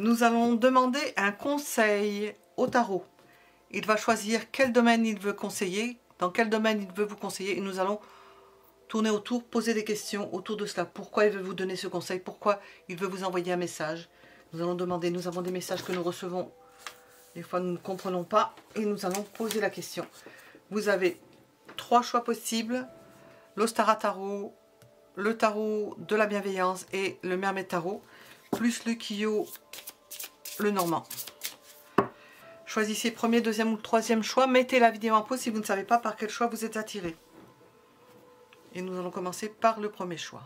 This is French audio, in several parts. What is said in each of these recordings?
Nous allons demander un conseil au tarot. Il va choisir quel domaine il veut conseiller, dans quel domaine il veut vous conseiller, et nous allons tourner autour, poser des questions autour de cela. Pourquoi il veut vous donner ce conseil? Pourquoi il veut vous envoyer un message? Nous allons demander, nous avons des messages que nous recevons. Des fois, nous ne comprenons pas et nous allons poser la question. Vous avez 3 choix possibles. L'Ostara Tarot, le tarot de la bienveillance et le Mermaid Tarot, plus le Kyo, le Normand. Choisissez premier, deuxième ou troisième choix. Mettez la vidéo en pause si vous ne savez pas par quel choix vous êtes attiré. Et nous allons commencer par le premier choix.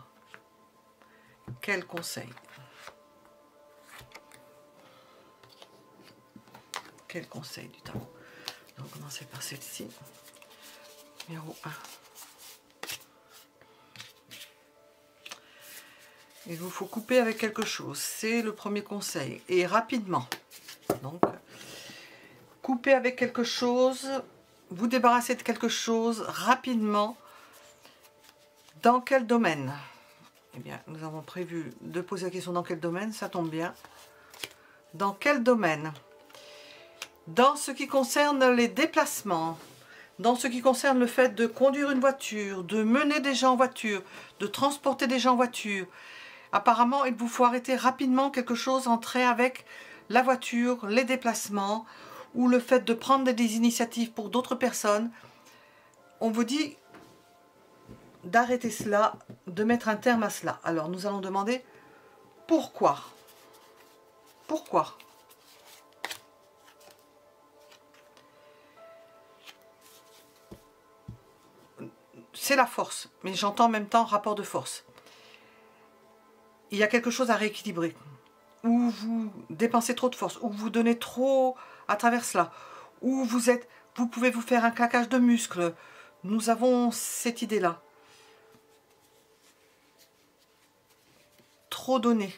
Quel conseil? Quel conseil du tarot? Nous allons commencer par celle-ci. Numéro 1. Il vous faut couper avec quelque chose. C'est le premier conseil. Et rapidement. Donc, couper avec quelque chose. Vous débarrasser de quelque chose rapidement. Dans quel domaine? Eh bien, nous avons prévu de poser la question dans quel domaine. Ça tombe bien. Dans quel domaine? Dans ce qui concerne les déplacements. Dans ce qui concerne le fait de conduire une voiture, de mener des gens en voiture, de transporter des gens en voiture. Apparemment, il vous faut arrêter rapidement quelque chose en trait avec la voiture, les déplacements, ou le fait de prendre des initiatives pour d'autres personnes. On vous dit d'arrêter cela, de mettre un terme à cela. Alors, nous allons demander pourquoi. Pourquoi? C'est la force, mais j'entends en même temps rapport de force. Il y a quelque chose à rééquilibrer, où vous dépensez trop de force, où vous donnez trop à travers cela, où vous pouvez vous faire un claquage de muscles. Nous avons cette idée-là. Trop donné.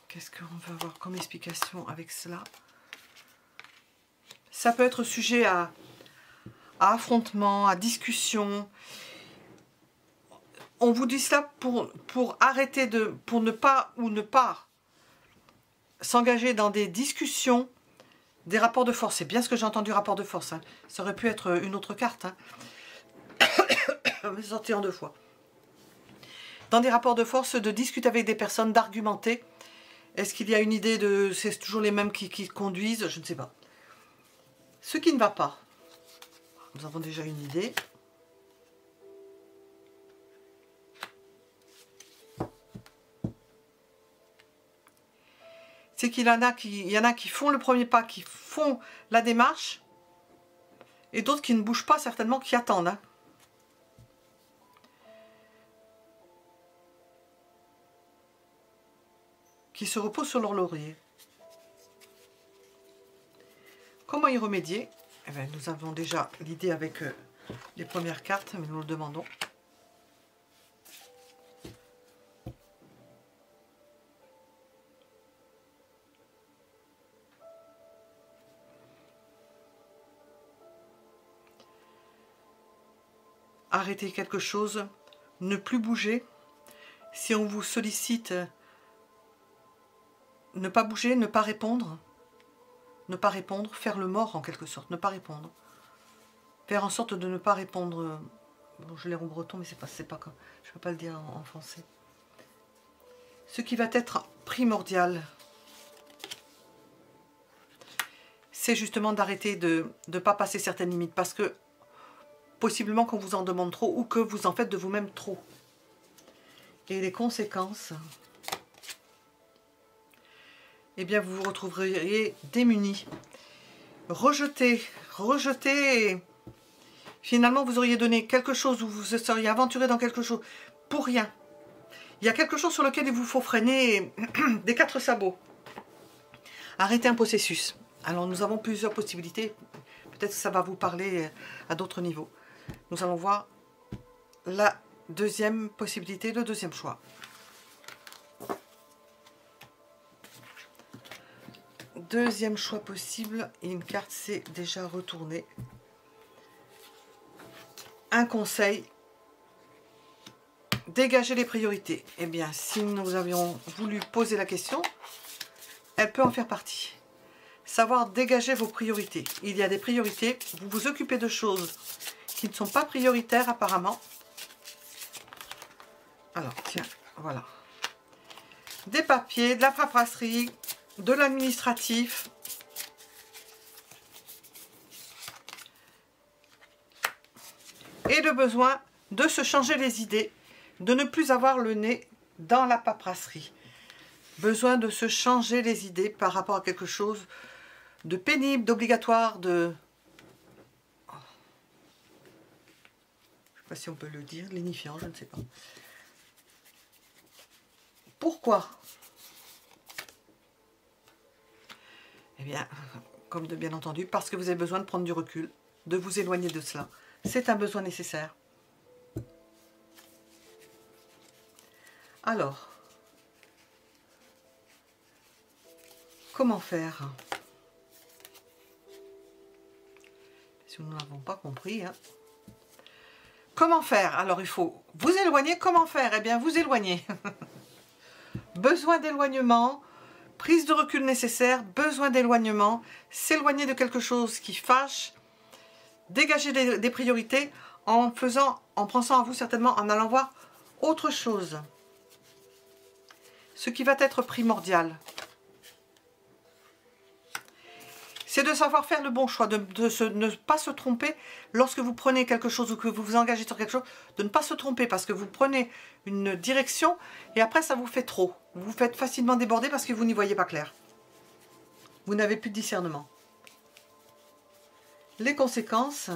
Qu'est-ce qu'on va avoir comme explication avec cela? Ça peut être sujet à affrontement, à discussion. On vous dit cela pour arrêter pour ne pas s'engager dans des discussions, des rapports de force. C'est bien ce que j'ai entendu, rapport de force. Hein. Ça aurait pu être une autre carte. Hein. Mais sorti en 2 fois. Dans des rapports de force, de discuter avec des personnes, d'argumenter. Est-ce qu'il y a une idée de... C'est toujours les mêmes qui conduisent? Je ne sais pas. Ce qui ne va pas. Nous avons déjà une idée. C'est qu'il y en a qui font le premier pas, qui font la démarche, et d'autres qui ne bougent pas, certainement, qui attendent. Hein. Qui se reposent sur leur laurier. Comment y remédier? Eh bien, nous avons déjà l'idée avec les premières cartes, mais nous le demandons. Arrêter quelque chose, ne plus bouger. Si on vous sollicite, ne pas bouger, ne pas répondre. Ne pas répondre, faire le mort en quelque sorte, ne pas répondre. Faire en sorte de ne pas répondre. Bon, je l'ai en breton, mais c'est pas comme. Je ne peux pas le dire en français. Ce qui va être primordial, c'est justement d'arrêter de ne pas passer certaines limites. Parce que possiblement qu'on vous en demande trop ou que vous en faites de vous-même trop. Et les conséquences, eh bien vous vous retrouveriez démunis. Rejeté. Finalement, vous auriez donné quelque chose ou vous seriez aventuré dans quelque chose pour rien. Il y a quelque chose sur lequel il vous faut freiner des 4 sabots. Arrêtez un processus. Alors, nous avons plusieurs possibilités. Peut-être que ça va vous parler à d'autres niveaux. Nous allons voir la deuxième possibilité, le deuxième choix. Deuxième choix possible, et une carte s'est déjà retournée. Un conseil dégager les priorités. Eh bien, si nous avions voulu poser la question, elle peut en faire partie. Savoir dégager vos priorités. Il y a des priorités, vous vous occupez de choses qui ne sont pas prioritaires apparemment. Alors, tiens, voilà. Des papiers, de la paperasserie, de l'administratif. Et le besoin de se changer les idées, de ne plus avoir le nez dans la paperasserie. Besoin de se changer les idées par rapport à quelque chose de pénible, d'obligatoire, de... Je ne sais pas si on peut le dire, lénifiant, je ne sais pas. Pourquoi? Eh bien, comme de bien entendu, parce que vous avez besoin de prendre du recul, de vous éloigner de cela. C'est un besoin nécessaire. Alors, comment faire? Si nous n'avons pas compris, hein. Comment faire? Alors, il faut vous éloigner. Comment faire? Eh bien, vous éloigner. Besoin d'éloignement, prise de recul nécessaire, besoin d'éloignement, s'éloigner de quelque chose qui fâche, dégager des priorités en pensant à vous certainement, en allant voir autre chose. Ce qui va être primordial, c'est de savoir faire le bon choix, ne pas se tromper lorsque vous prenez quelque chose ou que vous vous engagez sur quelque chose, de ne pas se tromper parce que vous prenez une direction et après ça vous fait trop. Vous vous faites facilement déborder parce que vous n'y voyez pas clair. Vous n'avez plus de discernement. Les conséquences,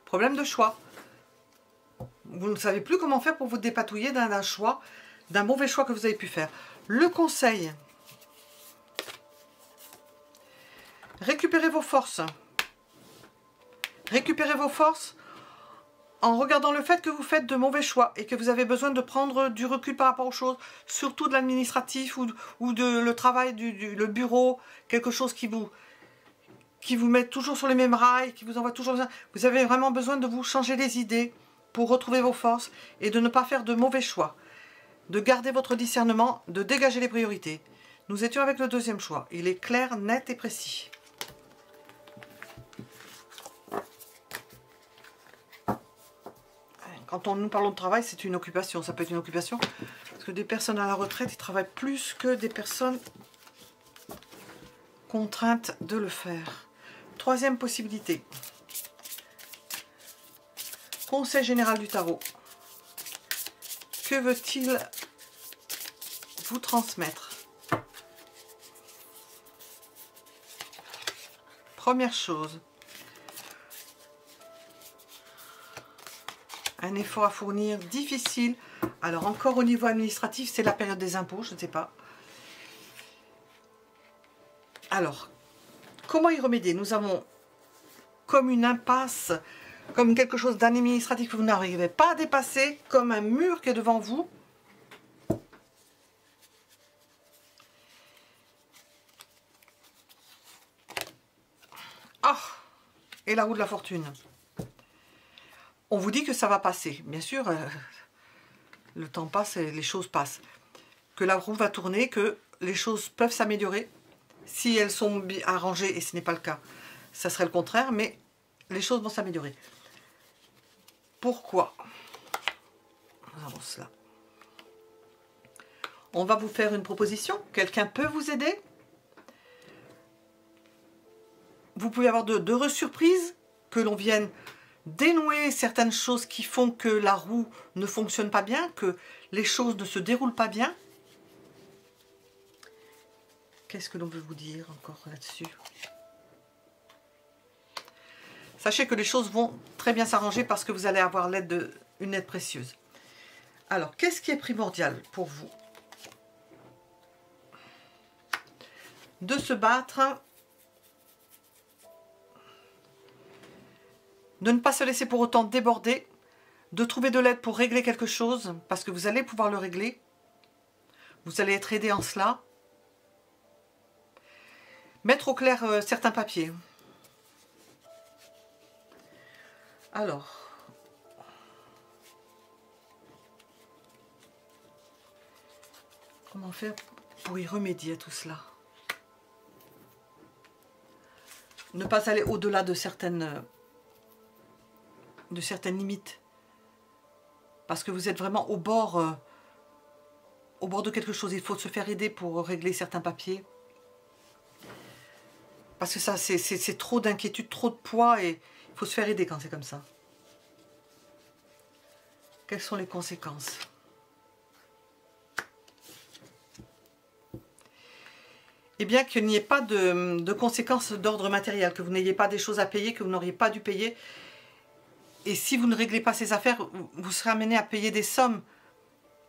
problème de choix. Vous ne savez plus comment faire pour vous dépatouiller d'un choix, d'un mauvais choix que vous avez pu faire. Le conseil, récupérez vos forces. Récupérez vos forces en regardant le fait que vous faites de mauvais choix et que vous avez besoin de prendre du recul par rapport aux choses, surtout de l'administratif ou de le travail, le bureau, quelque chose qui vous met toujours sur les mêmes rails, qui vous envoie toujours... Vous avez vraiment besoin de vous changer les idées pour retrouver vos forces et de ne pas faire de mauvais choix, de garder votre discernement, de dégager les priorités. Nous étions avec le deuxième choix. Il est clair, net et précis. Quand nous parlons de travail, c'est une occupation. Ça peut être une occupation parce que des personnes à la retraite, ils travaillent plus que des personnes contraintes de le faire. Troisième possibilité. Conseil général du tarot. Que veut-il vous transmettre? Première chose. Un effort à fournir difficile. Alors encore au niveau administratif, c'est la période des impôts, je ne sais pas. Alors, comment y remédier? Nous avons comme une impasse, comme quelque chose d'administratif que vous n'arrivez pas à dépasser, comme un mur qui est devant vous. Ah! Et la roue de la fortune. On vous dit que ça va passer. Bien sûr, le temps passe et les choses passent. Que la roue va tourner, que les choses peuvent s'améliorer si elles sont arrangées, et ce n'est pas le cas. Ça serait le contraire, mais les choses vont s'améliorer. Pourquoi? Nous avons cela. On va vous faire une proposition. Quelqu'un peut vous aider. Vous pouvez avoir d'heureuses surprises, que l'on vienne dénouer certaines choses qui font que la roue ne fonctionne pas bien, que les choses ne se déroulent pas bien. Qu'est-ce que l'on veut vous dire encore là-dessus? Sachez que les choses vont très bien s'arranger parce que vous allez avoir une aide précieuse. Alors, qu'est-ce qui est primordial pour vous? De se battre, de ne pas se laisser pour autant déborder, de trouver de l'aide pour régler quelque chose, parce que vous allez pouvoir le régler. Vous allez être aidé en cela. Mettre au clair certains papiers. Alors, Comment faire pour y remédier à tout cela? Ne pas aller au-delà de certaines limites. Parce que vous êtes vraiment au bord de quelque chose. Il faut se faire aider pour régler certains papiers. Parce que ça, c'est trop d'inquiétude, trop de poids et il faut se faire aider quand c'est comme ça. Quelles sont les conséquences? Eh bien, qu'il n'y ait pas de conséquences d'ordre matériel, que vous n'ayez pas des choses à payer, que vous n'auriez pas dû payer. Et si vous ne réglez pas ces affaires, vous serez amené à payer des sommes.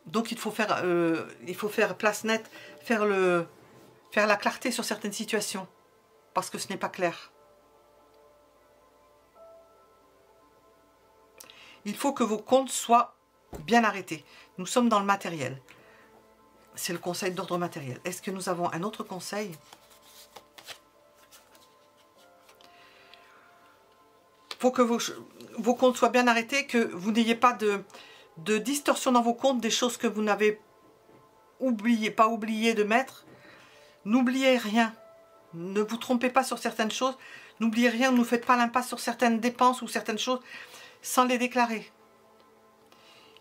Donc il faut faire place nette, faire la clarté sur certaines situations. Parce que ce n'est pas clair. Il faut que vos comptes soient bien arrêtés. Nous sommes dans le matériel. C'est le conseil d'ordre matériel. Est-ce que nous avons un autre conseil? Il faut que vos comptes soient bien arrêtés, que vous n'ayez pas de distorsion dans vos comptes, des choses que vous n'avez pas oublié de mettre. N'oubliez rien. Ne vous trompez pas sur certaines choses. N'oubliez rien, ne faites pas l'impasse sur certaines dépenses ou certaines choses sans les déclarer.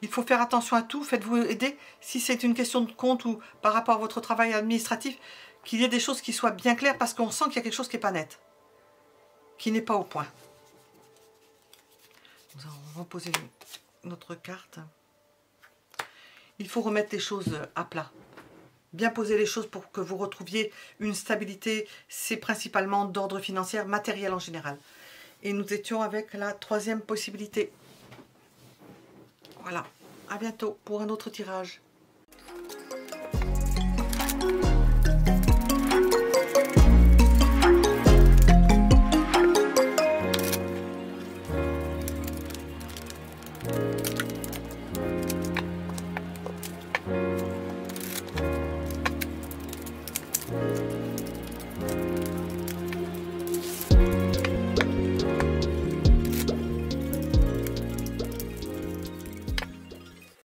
Il faut faire attention à tout, faites-vous aider. Si c'est une question de compte ou par rapport à votre travail administratif, qu'il y ait des choses qui soient bien claires parce qu'on sent qu'il y a quelque chose qui n'est pas net, qui n'est pas au point. Nous allons reposer notre carte. Il faut remettre les choses à plat. Bien poser les choses pour que vous retrouviez une stabilité. C'est principalement d'ordre financier, matériel en général. Et nous étions avec la troisième possibilité. Voilà, à bientôt pour un autre tirage.